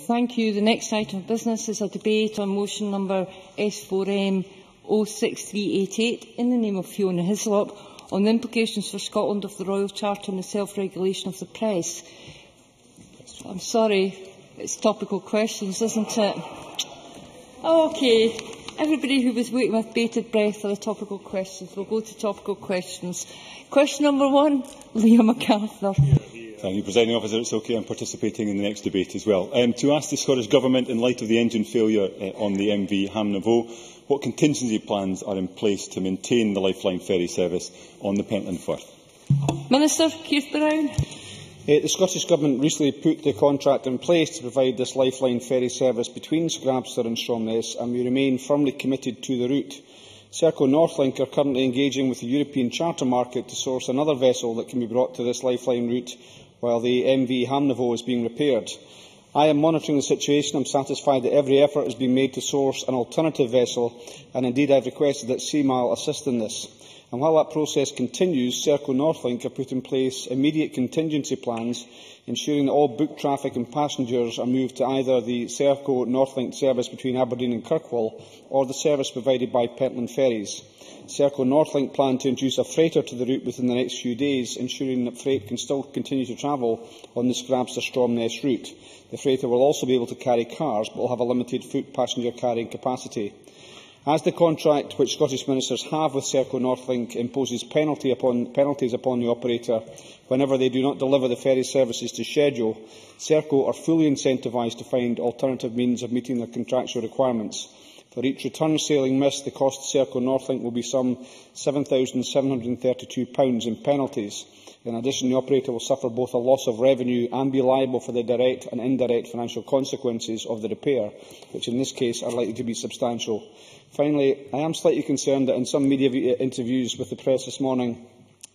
Thank you. The next item of business is a debate on motion number S4M 06388 in the name of Fiona Hislop on the implications for Scotland of the Royal Charter on the self-regulation of the press. I'm sorry, it's topical questions, isn't it? OK. Everybody who was waiting with bated breath for the topical questions will go to topical questions. Question number 1, Liam MacArthur. Thank you, Presiding Officer. It's OK, I'm participating in the next debate as well. To ask the Scottish Government, in light of the engine failure on the MV Hamnavoe, what contingency plans are in place to maintain the Lifeline ferry service on the Pentland-Firth? Minister Keith Brown. The Scottish Government recently put the contract in place to provide this Lifeline ferry service between Scrabster and Stromness, and we remain firmly committed to the route. Serco Northlink are currently engaging with the European charter market to source another vessel that can be brought to this Lifeline route while the MV Hamnavoe is being repaired. I am monitoring the situation. I am satisfied that every effort has been made to source an alternative vessel, and indeed I have requested that CMAL assist in this. And while that process continues, Serco Northlink have put in place immediate contingency plans, ensuring that all book traffic and passengers are moved to either the Serco Northlink service between Aberdeen and Kirkwall or the service provided by Pentland Ferries. Serco Northlink plan to introduce a freighter to the route within the next few days, ensuring that freight can still continue to travel on the Scrabster-Stromness route. The freighter will also be able to carry cars, but will have a limited foot passenger carrying capacity. As the contract which Scottish Ministers have with Serco Northlink imposes penalties upon the operator whenever they do not deliver the ferry services to schedule, Serco are fully incentivised to find alternative means of meeting their contractual requirements. For each return sailing missed, the cost to Serco Northlink will be some £7,732 in penalties. In addition, the operator will suffer both a loss of revenue and be liable for the direct and indirect financial consequences of the repair, which in this case are likely to be substantial. Finally, I am slightly concerned that in some media interviews with the press this morning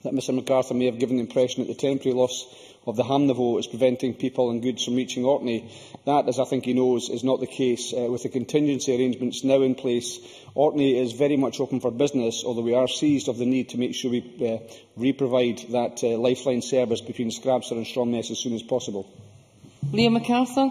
that Mr MacArthur may have given the impression that the temporary loss of the Hamnavoe is preventing people and goods from reaching Orkney. That, as I think he knows, is not the case. With the contingency arrangements now in place, Orkney is very much open for business, although we are seized of the need to make sure we re-provide that lifeline service between Scrabster and Stromness as soon as possible. Liam MacArthur.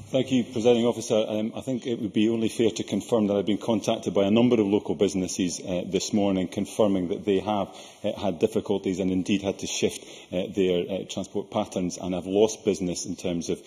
Thank you, Presiding Officer. I think it would be only fair to confirm that I have been contacted by a number of local businesses this morning, confirming that they have had difficulties and indeed had to shift their transport patterns and have lost business in terms of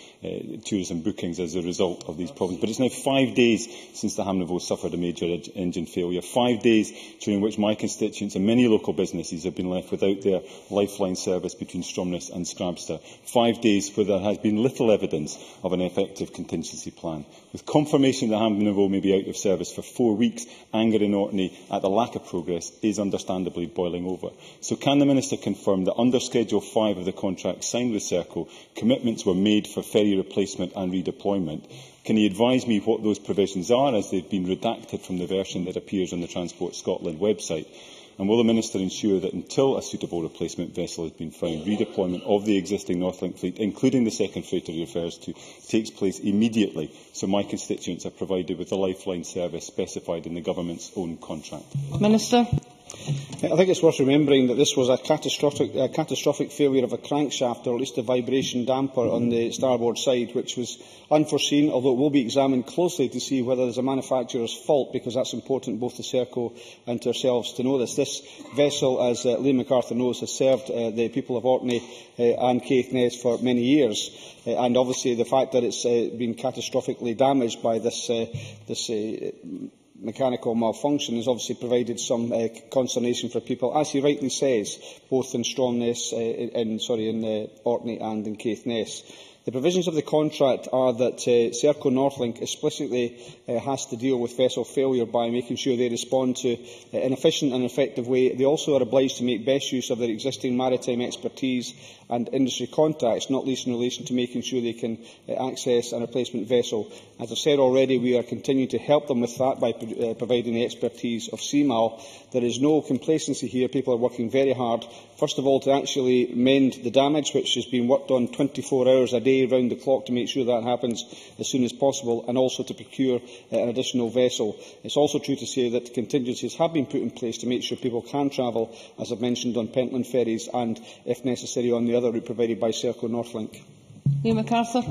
tourism bookings as a result of these problems. But it's now 5 days since the Hamnavoe suffered a major engine failure, 5 days during which my constituents and many local businesses have been left without their lifeline service between Stromness and Scrabster, 5 days where there has been little evidence of an effective contingency plan. With confirmation that Hamnavoe may be out of service for 4 weeks, anger in Orkney at the lack of progress is understandably boiling over. So can the Minister confirm that under Schedule 5 of the contract signed with Serco, commitments were made for ferry replacement and redeployment? Can he advise me what those provisions are, as they have been redacted from the version that appears on the Transport Scotland website? And will the Minister ensure that until a suitable replacement vessel has been found, redeployment of the existing Northlink fleet, including the second freighter he refers to, takes place immediately, so my constituents are provided with the lifeline service specified in the Government's own contract? Minister. I think it's worth remembering that this was a catastrophic failure of a crankshaft, or at least a vibration damper on the starboard side, which was unforeseen, although it will be examined closely to see whether there is a manufacturer's fault, because that's important both to Serco and to ourselves to know this. This vessel, as Liam MacArthur knows, has served the people of Orkney and Caithness for many years, and obviously the fact that it's been catastrophically damaged by this mechanical malfunction has obviously provided some consternation for people, as he rightly says, both in Stromness, in Orkney and in Caithness. The provisions of the contract are that Serco Northlink explicitly has to deal with vessel failure by making sure they respond to an efficient and effective way. They also are obliged to make best use of their existing maritime expertise and industry contacts, not least in relation to making sure they can access a replacement vessel. As I said already, we are continuing to help them with that by providing the expertise of CMAL. There is no complacency here. People are working very hard, first of all, to actually mend the damage, which has been worked on 24 hours a day round the clock to make sure that happens as soon as possible, and also to procure an additional vessel. It's also true to say that contingencies have been put in place to make sure people can travel, as I've mentioned, on Pentland ferries and, if necessary, on the other route provided by Serco Northlink. Liam MacArthur.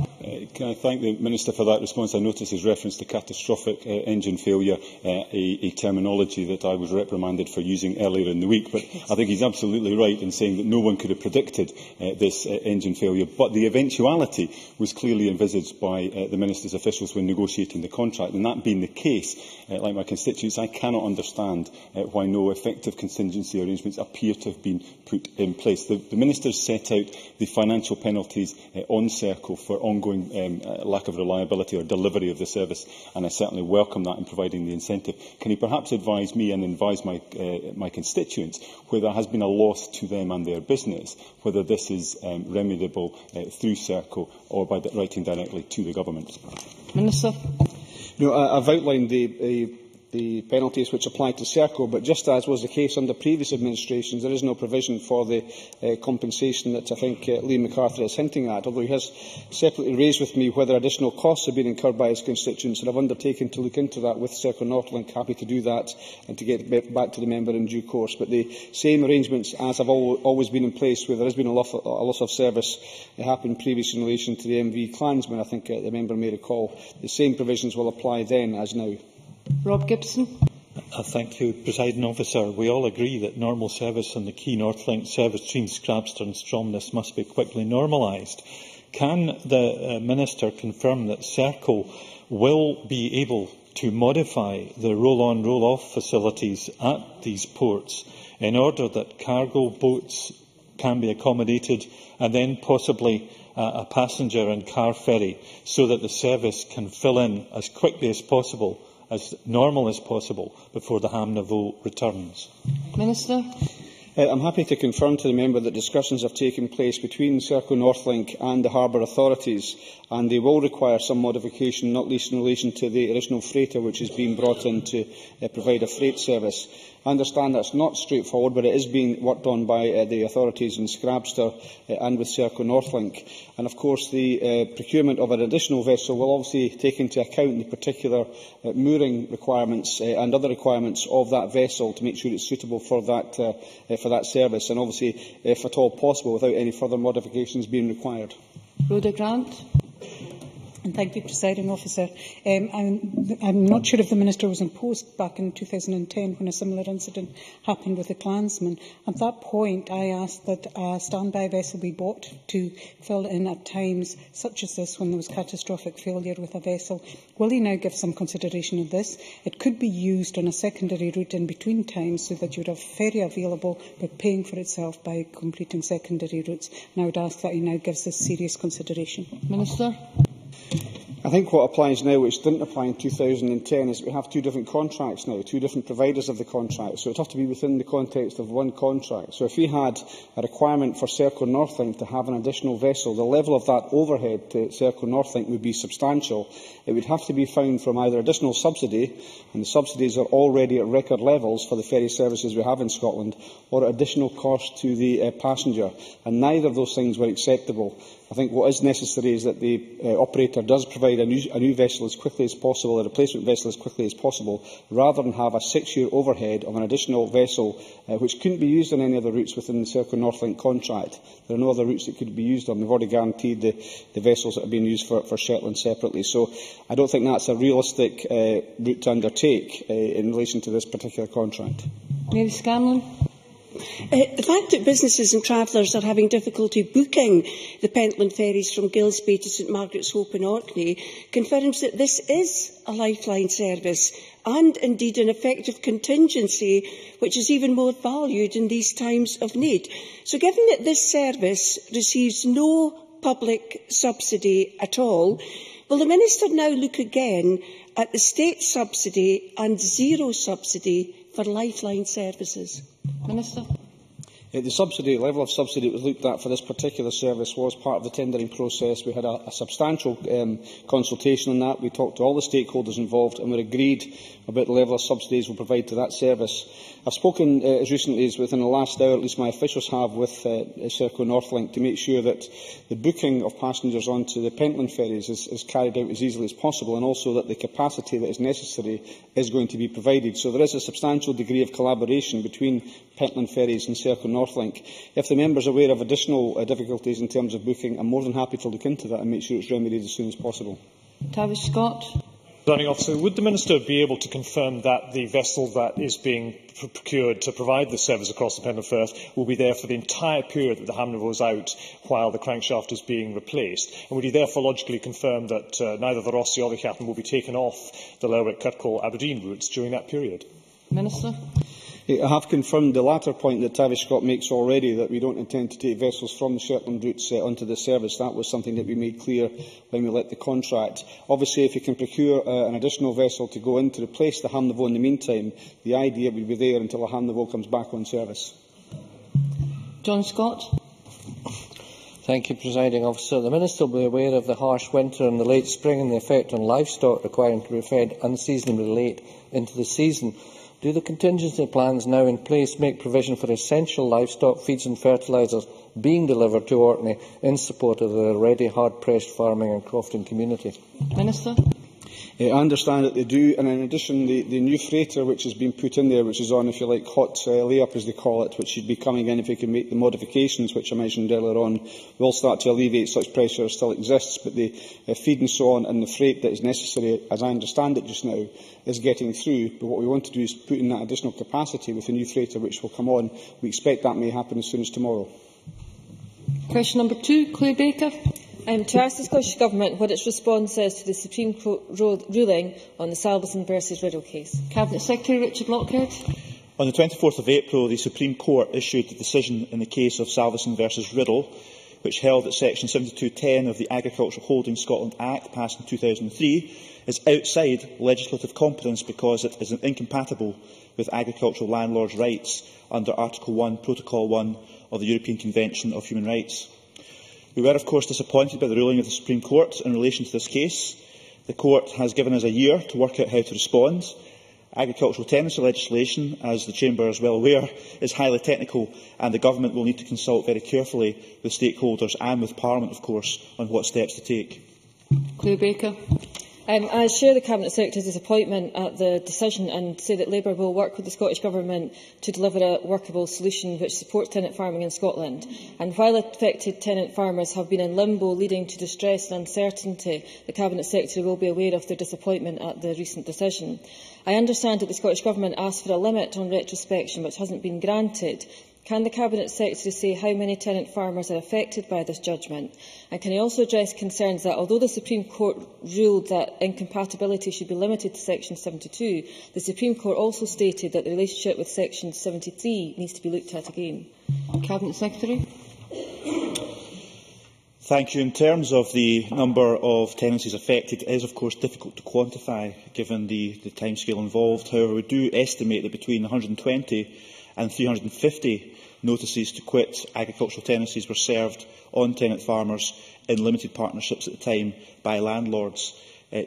Can I thank the Minister for that response? I notice his reference to catastrophic engine failure, a terminology that I was reprimanded for using earlier in the week. But I think he's absolutely right in saying that no one could have predicted this engine failure. But the eventuality was clearly envisaged by the Minister's officials when negotiating the contract. And that being the case, like my constituents, I cannot understand why no effective contingency arrangements appear to have been put in place. The Minister set out the financial penalties on Serco for ongoing lack of reliability or delivery of the service, and I certainly welcome that in providing the incentive. Can he perhaps advise me and advise my constituents where there has been a loss to them and their business, whether this is remediable through Serco or by writing directly to the Government? Minister. No, I've outlined the penalties which apply to Serco, but just as was the case under previous administrations, there is no provision for the compensation that I think Liam McArthur is hinting at, although he has separately raised with me whether additional costs have been incurred by his constituents, and I've undertaken to look into that with Serco Northlink. Happy to do that and to get back to the member in due course. But the same arrangements as have always been in place where there has been a loss of service happened previously in relation to the MV Clansman, I think the member may recall. The same provisions will apply then as now. Rob Gibson. Thank you, Presiding Officer. We all agree that normal service on the key Northlink service between Scrabster and Stromness must be quickly normalised. Can the Minister confirm that Serco will be able to modify the roll-on, roll-off facilities at these ports in order that cargo boats can be accommodated and then possibly a passenger and car ferry so that the service can fill in as quickly as possible, as normal as possible, before the Ham Naveau returns? Minister. I'm happy to confirm to the member that discussions have taken place between Serco Northlink and the harbour authorities, and they will require some modification, not least in relation to the original freighter which is being brought in to provide a freight service. I understand that's not straightforward, but it is being worked on by the authorities in Scrabster and with Serco Northlink. And of course, the procurement of an additional vessel will obviously take into account the particular mooring requirements and other requirements of that vessel to make sure it's suitable for that service, and obviously, if at all possible, without any further modifications being required. Rhoda Grant. And thank you, Presiding Officer. I'm not sure if the Minister was in post back in 2010 when a similar incident happened with the Clansman. At that point, I asked that a standby vessel be bought to fill in at times such as this when there was catastrophic failure with a vessel. Will he now give some consideration of this? It could be used on a secondary route in between times so that you would have ferry available but paying for itself by completing secondary routes. And I would ask that he now gives this serious consideration. Minister. I think what applies now, which didn't apply in 2010, is that we have two different contracts now, two different providers of the contract. So it would have to be within the context of one contract. So if we had a requirement for Serco Northlink to have an additional vessel, the level of that overhead to Serco Northlink would be substantial. It would have to be found from either additional subsidy, and the subsidies are already at record levels for the ferry services we have in Scotland, or additional cost to the passenger. And neither of those things were acceptable. I think what is necessary is that the operator does provide a new vessel as quickly as possible, a replacement vessel as quickly as possible, rather than have a 6-year overhead of an additional vessel which couldn't be used on any other routes within the Serco Northlink contract. There are no other routes that could be used on. We've already guaranteed the vessels that are being used for Shetland separately. So I don't think that's a realistic route to undertake in relation to this particular contract. Mary Scanlon. The fact that businesses and travellers are having difficulty booking the Pentland ferries from Gilsbay to St Margaret's Hope in Orkney confirms that this is a lifeline service and indeed an effective contingency which is even more valued in these times of need. So given that this service receives no public subsidy at all, will the Minister now look again at the state subsidy and zero subsidy for lifeline services? Minister. The level of subsidy that was looked at for this particular service was part of the tendering process. We had a substantial consultation on that. We talked to all the stakeholders involved and we agreed about the level of subsidies we'll provide to that service. I've spoken as recently as within the last hour, at least my officials have, with Serco Northlink to make sure that the booking of passengers onto the Pentland ferries is carried out as easily as possible, and also that the capacity that is necessary is going to be provided. So there is a substantial degree of collaboration between Pentland ferries and Serco Northlink. If the member is aware of additional difficulties in terms of booking, I'm more than happy to look into that and make sure it's remedied as soon as possible. Tavish Scott. Presiding Officer, would the Minister be able to confirm that the vessel that is being procured to provide the service across the Pentland-Firth will be there for the entire period that the Hamner was out while the crankshaft is being replaced? And would he therefore logically confirm that neither the Rossi or the Chatham will be taken off the Lerwick, Kirkcall, Aberdeen routes during that period? Minister. I have confirmed the latter point that Tavish Scott makes already, that we don't intend to take vessels from the Shetland routes onto this service. That was something that we made clear when we let the contract. Obviously, if you can procure an additional vessel to go in to replace the Ham Navaux in the meantime, the idea would be there until the Ham Navaux comes back on service. John Scott. Thank you, Presiding Officer. The Minister will be aware of the harsh winter and the late spring and the effect on livestock requiring to be fed unseasonably late into the season. Do the contingency plans now in place make provision for essential livestock feeds and fertilisers being delivered to Orkney in support of the already hard-pressed farming and crofting community? Minister. I understand that they do, and in addition, the new freighter which has been put in there, which is on, if you like, hot lay-up as they call it, which should be coming in if we can make the modifications which I mentioned earlier on, will start to alleviate such pressure as still exists. But the feed and so on and the freight that is necessary, as I understand it just now, is getting through. But what we want to do is put in that additional capacity with the new freighter which will come on. We expect that may happen as soon as tomorrow. Question number 2, Claire Baker. To ask the Scottish Government what its response is to the Supreme Court ruling on the Salvesen-v-Riddell case. Cabinet Secretary Richard Lockhead. On the 24th of April, the Supreme Court issued a decision in the case of Salvesen v Riddell, which held that Section 7210 of the Agricultural Holding Scotland Act, passed in 2003, is outside legislative competence because it is incompatible with agricultural landlords' rights under Article 1, Protocol 1 of the European Convention of Human Rights. We were, of course, disappointed by the ruling of the Supreme Court in relation to this case. The Court has given us a year to work out how to respond. Agricultural tenancy legislation, as the Chamber is well aware, is highly technical, and the Government will need to consult very carefully with stakeholders and with Parliament, of course, on what steps to take. Claire Baker. I share the Cabinet Secretary's disappointment at the decision and say that Labour will work with the Scottish Government to deliver a workable solution which supports tenant farming in Scotland. And while affected tenant farmers have been in limbo leading to distress and uncertainty, the Cabinet Secretary will be aware of their disappointment at the recent decision. I understand that the Scottish Government asked for a limit on retrospection which hasn't been granted. Can the Cabinet Secretary say how many tenant farmers are affected by this judgment? And can he also address concerns that, although the Supreme Court ruled that incompatibility should be limited to Section 72, the Supreme Court also stated that the relationship with Section 73 needs to be looked at again? Cabinet Secretary. Thank you. In terms of the number of tenancies affected, it is, of course, difficult to quantify given the timescale involved. However, we do estimate that between 120 and 350 notices to quit agricultural tenancies were served on tenant farmers in limited partnerships at the time by landlords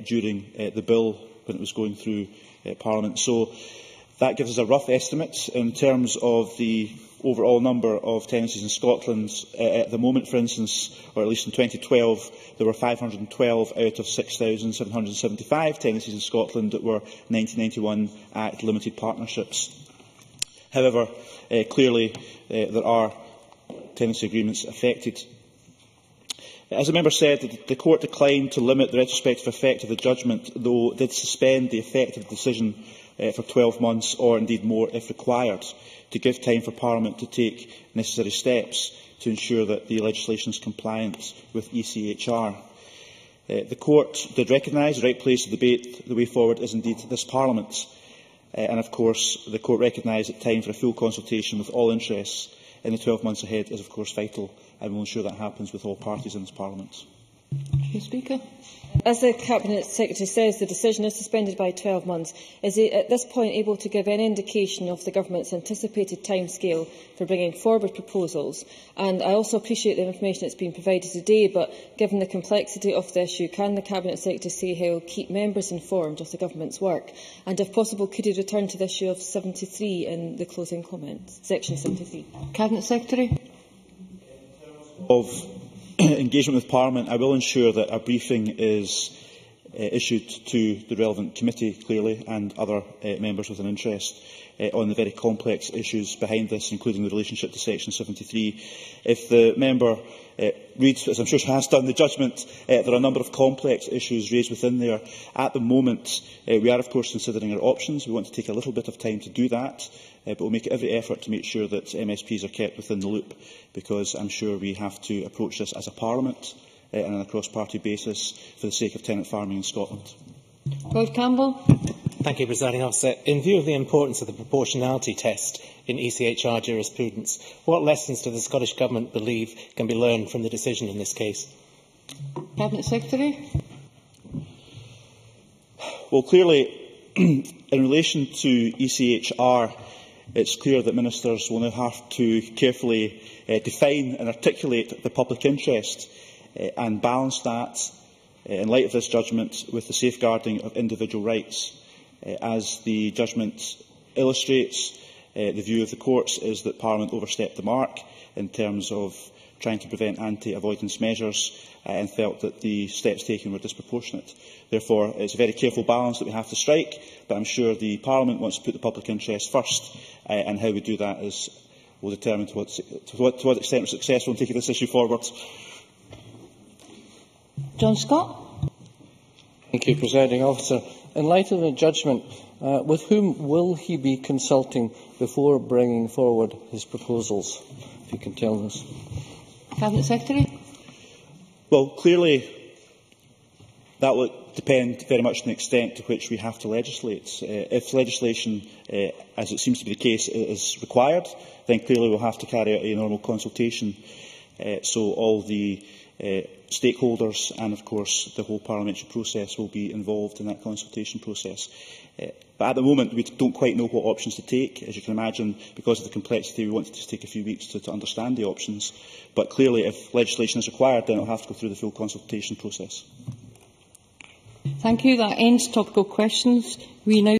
during the bill when it was going through Parliament. So that gives us a rough estimate in terms of the overall number of tenancies in Scotland. At the moment, for instance, or at least in 2012, there were 512 out of 6,775 tenancies in Scotland that were 1991 Act limited partnerships. However, clearly there are tenancy agreements affected. As the member said, the Court declined to limit the retrospective effect of the judgment, though it did suspend the effect of the decision for 12 months, or indeed more if required, to give time for Parliament to take necessary steps to ensure that the legislation is compliant with ECHR. The Court did recognise the right place to debate the way forward is indeed this Parliament. And, of course, the Court recognised that time for a full consultation with all interests in the 12 months ahead is, of course, vital, and we will ensure that happens with all parties in this Parliament. Speaker. As the Cabinet Secretary says, the decision is suspended by 12 months. Is he at this point able to give any indication of the Government's anticipated timescale for bringing forward proposals? And I also appreciate the information that has been provided today, but given the complexity of the issue, can the Cabinet Secretary say how he will keep members informed of the Government's work? And if possible, could he return to the issue of 73 in the closing comments, Section 73? Cabinet Secretary. Of engagement with Parliament, I will ensure that a briefing is issued to the relevant committee, clearly, and other members with an interest on the very complex issues behind this, including the relationship to Section 73. If the member reads, as I'm sure she has done, the judgment, there are a number of complex issues raised within there. At the moment, we are, of course, considering our options. We want to take a little bit of time to do that, but we'll make every effort to make sure that MSPs are kept within the loop, because I'm sure we have to approach this as a Parliament and on a cross-party basis for the sake of tenant farming in Scotland. Lord Campbell. Thank you, Presiding Officer. In view of the importance of the proportionality test in ECHR jurisprudence, what lessons does the Scottish Government believe can be learned from the decision in this case? Cabinet Secretary. Well, clearly, in relation to ECHR, it's clear that ministers will now have to carefully define and articulate the public interest and balance that in light of this judgment with the safeguarding of individual rights. As the judgment illustrates, the view of the courts is that Parliament overstepped the mark in terms of trying to prevent anti-avoidance measures and felt that the steps taken were disproportionate. Therefore, it's a very careful balance that we have to strike, but I'm sure the Parliament wants to put the public interest first, and how we do that will determine to what extent we're successful in taking this issue forward. John Scott. Thank you, Presiding Officer. In light of the judgment, with whom will he be consulting before bringing forward his proposals? If you can tell us. Cabinet Secretary. Well, clearly, that will depend very much on the extent to which we have to legislate. If legislation, as it seems to be the case, is required, then clearly we'll have to carry out a normal consultation. So all the stakeholders and, of course, the whole parliamentary process will be involved in that consultation process. But at the moment, we don't quite know what options to take. As you can imagine, because of the complexity, we wanted to take a few weeks to understand the options. But clearly, if legislation is required, then it will have to go through the full consultation process. Thank you. That ends topical questions. We now